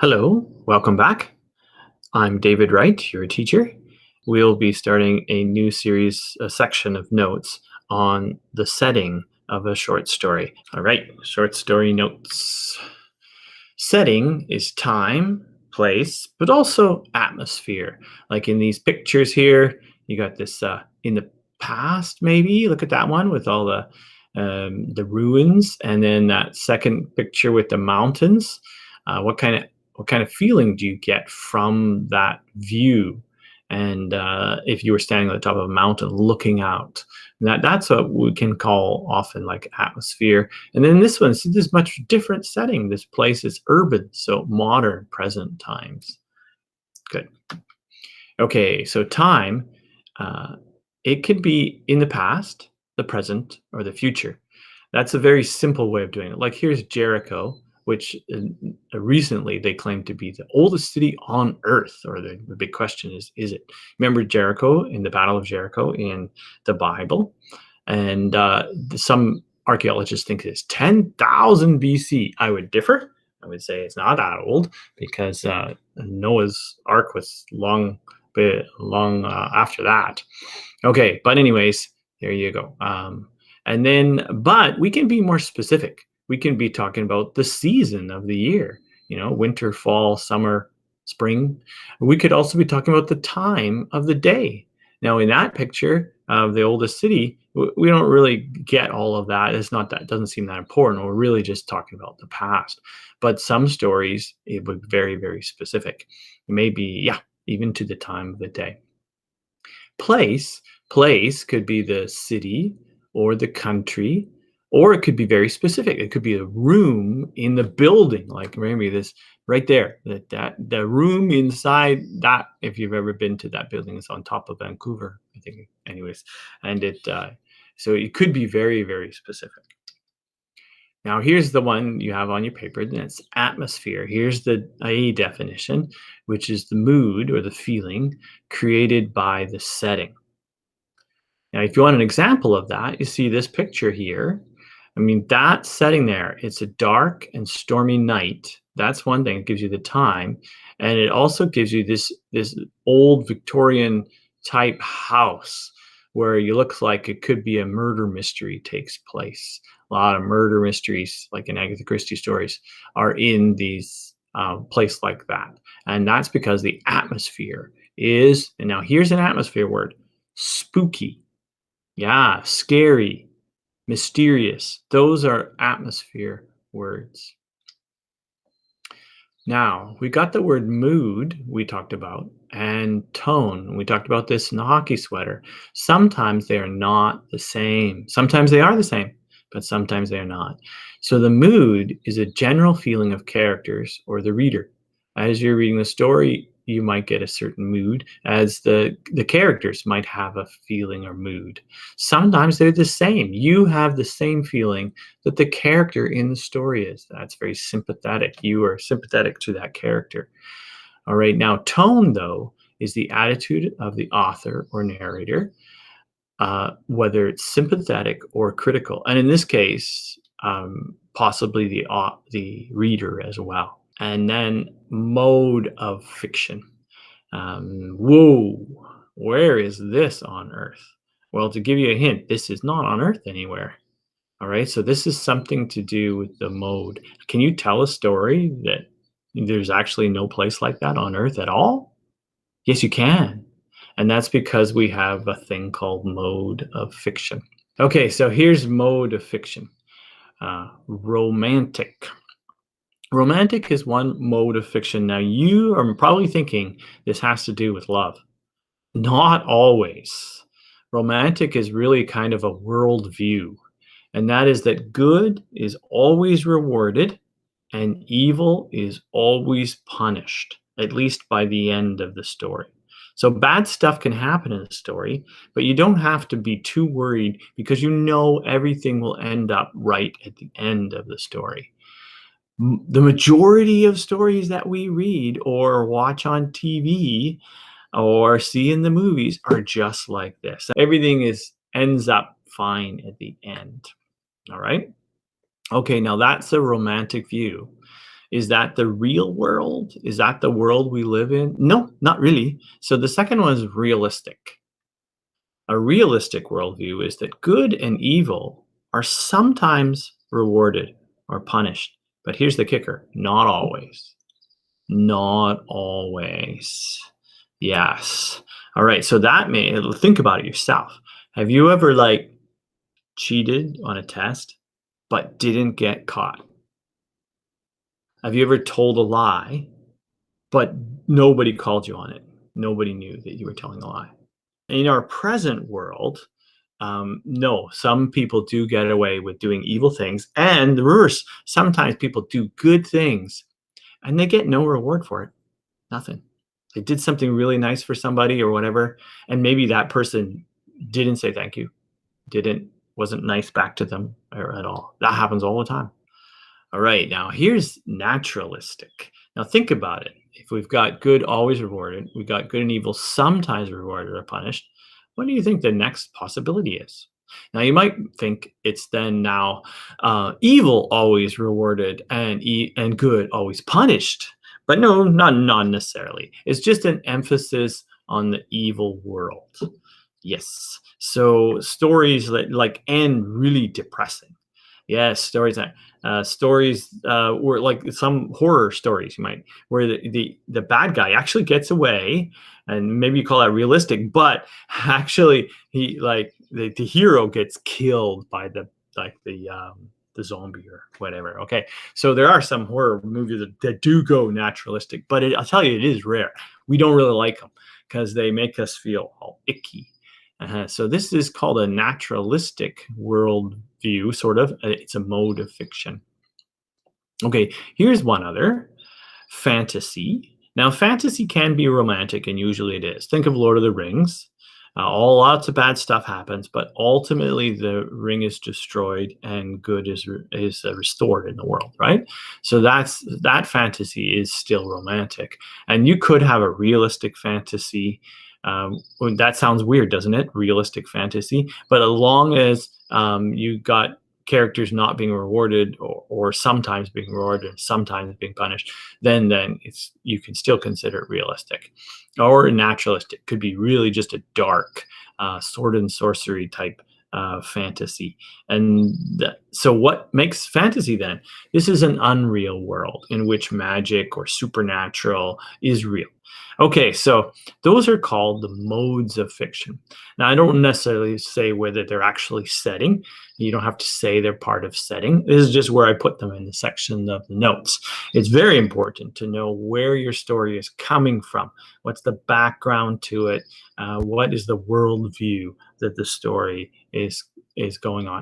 Hello, welcome back. I'm David Wright, your teacher. We'll be starting a new series, a section of notes on the setting of a short story. All right, short story notes. Setting is time, place, but also atmosphere. Like in these pictures here, you got this in the past, maybe. Look at that one with all the ruins, and then that second picture with the mountains. What kind of feeling do you get from that view? And if you were standing on the top of a mountain looking out, that's what we can call often like atmosphere. And then this one, see this much different setting. This place is urban, so modern, present times. Good. Okay, so time, uh, it could be in the past, the present, or the future. That's a very simple way of doing it. Like here's Jericho, which recently they claim to be the oldest city on earth. Or the big question is it? Remember Jericho in the Battle of Jericho in the Bible? And some archaeologists think it's 10,000 BC. I would differ. I would say it's not that old because Noah's Ark was long after that. Okay, but anyways, there you go. But we can be more specific. We can be talking about the season of the year, winter, fall, summer, spring. We could also be talking about the time of the day. Now, in that picture of the oldest city, we don't really get all of that. It's not that, it doesn't seem that important. We're really just talking about the past. But some stories, it would be very, very specific. Maybe, yeah, even to the time of the day. Place, place could be the city or the country, or it could be very specific. It could be a room in the building, like maybe this right there. That the room inside that, if you've ever been to that building, is on top of Vancouver, I think. Anyways, and so it could be very, very specific. Now, here's the one you have on your paper, and it's atmosphere. Here's the A definition, which is the mood or the feeling created by the setting. Now, if you want an example of that, you see this picture here. I mean, that setting there, it's a dark and stormy night. That's one thing. It gives you the time. And it also gives you this old Victorian type house where you look like it could be a murder mystery takes place. A lot of murder mysteries, like in Agatha Christie stories, are in these place like that. And that's because the atmosphere is, and now here's an atmosphere word, spooky. Yeah, scary, mysterious. Those are atmosphere words. Now, we got the word mood we talked about and tone. We talked about this in the hockey sweater. Sometimes they are not the same. Sometimes they are the same, but sometimes they are not. So the mood is a general feeling of characters or the reader. As you're reading the story, you might get a certain mood, as the characters might have a feeling or mood. Sometimes they're the same. You have the same feeling that the character in the story is. That's very sympathetic. You are sympathetic to that character. All right. Now, tone, though, is the attitude of the author or narrator, whether it's sympathetic or critical. And in this case, possibly the reader as well. And then mode of fiction. Whoa, where is this on Earth? Well, to give you a hint, this is not on Earth anywhere. All right, so this is something to do with the mode. Can you tell a story that there's actually no place like that on Earth at all? Yes, you can. And that's because we have a thing called mode of fiction. Okay, so here's mode of fiction. Romantic. Romantic is one mode of fiction. Now, you are probably thinking this has to do with love. Not always. Romantic is really kind of a worldview, and that is that good is always rewarded and evil is always punished, at least by the end of the story. So bad stuff can happen in the story, but you don't have to be too worried because you know everything will end up right at the end of the story. The majority of stories that we read or watch on TV or see in the movies are just like this. Everything ends up fine at the end. All right. Okay, now that's a romantic view. Is that the real world? Is that the world we live in? No, not really. So the second one is realistic. A realistic worldview is that good and evil are sometimes rewarded or punished. But here's the kicker, not always. Not always. Yes. All right. So that may think about it yourself. Have you ever cheated on a test but didn't get caught? Have you ever told a lie but nobody called you on it? Nobody knew that you were telling a lie. In our present world, no, some people do get away with doing evil things, and the reverse. Sometimes people do good things and they get no reward for it. Nothing. They did something really nice for somebody or whatever, and maybe that person didn't say thank you, wasn't nice back to them or at all. That happens all the time. All right, now here's naturalistic. Now think about it. If we've got good always rewarded, we've got good and evil sometimes rewarded or punished, what do you think the next possibility is? Now you might think it's then now evil always rewarded and good always punished, but no, not necessarily. It's just an emphasis on the evil world. Yes. So stories that end really depressing. Yes, stories were like some horror stories you might, where the bad guy actually gets away, and maybe you call that realistic, but actually he the hero gets killed by the zombie or whatever. Okay, so there are some horror movies that do go naturalistic, but I'll tell you, it is rare. We don't really like them because they make us feel all icky. So this is called a naturalistic worldview, sort of. It's a mode of fiction. Okay, here's one other, fantasy. Now, fantasy can be romantic, and usually it is. Think of Lord of the Rings. Lots of bad stuff happens, but ultimately the ring is destroyed and good is restored in the world, right? So that fantasy is still romantic, and you could have a realistic fantasy. That sounds weird, doesn't it? Realistic fantasy, but as long as you got characters not being rewarded or sometimes being rewarded and sometimes being punished, then you can still consider it realistic. Or naturalistic could be really just a dark sword and sorcery type fantasy. And so what makes fantasy then? This is an unreal world in which magic or supernatural is real. Okay, so those are called the modes of fiction. Now, I don't necessarily say whether they're actually setting. You don't have to say they're part of setting. This is just where I put them in the section of the notes. It's very important to know where your story is coming from. What's the background to it? What is the worldview that the story is going on?